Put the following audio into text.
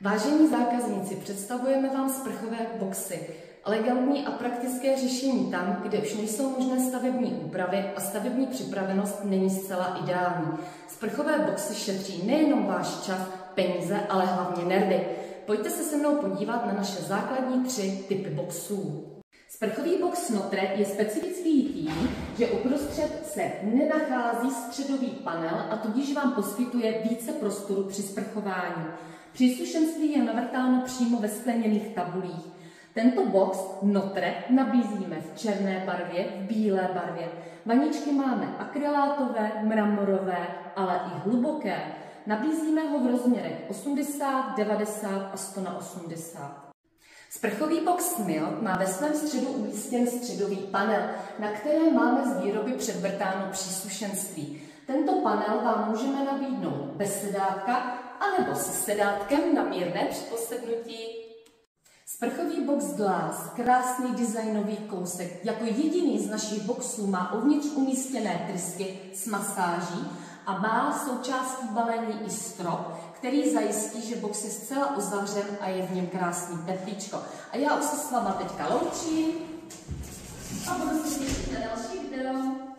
Vážení zákazníci, představujeme vám sprchové boxy. Elegantní a praktické řešení tam, kde už nejsou možné stavební úpravy a stavební připravenost není zcela ideální. Sprchové boxy šetří nejenom váš čas, peníze, ale hlavně nervy. Pojďte se mnou podívat na naše základní 3 typy boxů. Sprchový box Notre je specifický tím, že uprostřed se nenachází středový panel a tudíž vám poskytuje více prostoru při sprchování. Příslušenství je navrtáno přímo ve skleněných tabulích. Tento box Notre nabízíme v černé barvě, v bílé barvě. Vaničky máme akrylátové, mramorové, ale i hluboké. Nabízíme ho v rozměrech 80, 90 a 100×80. Sprchový box Mild má ve svém středu umístěn středový panel, na které máme z výroby předvrtáno příslušenství. Tento panel vám můžeme nabídnout bez sedátka anebo se sedátkem na mírné připosednutí. Sprchový box Glass, krásný designový kousek, jako jediný z našich boxů má uvnitř umístěné trysky s masáží a má součástí balení i strop, který zajistí, že box je zcela uzavřen a je v něm krásný teplíčko. A já už se s váma teďka loučím a budu se těšit na další video.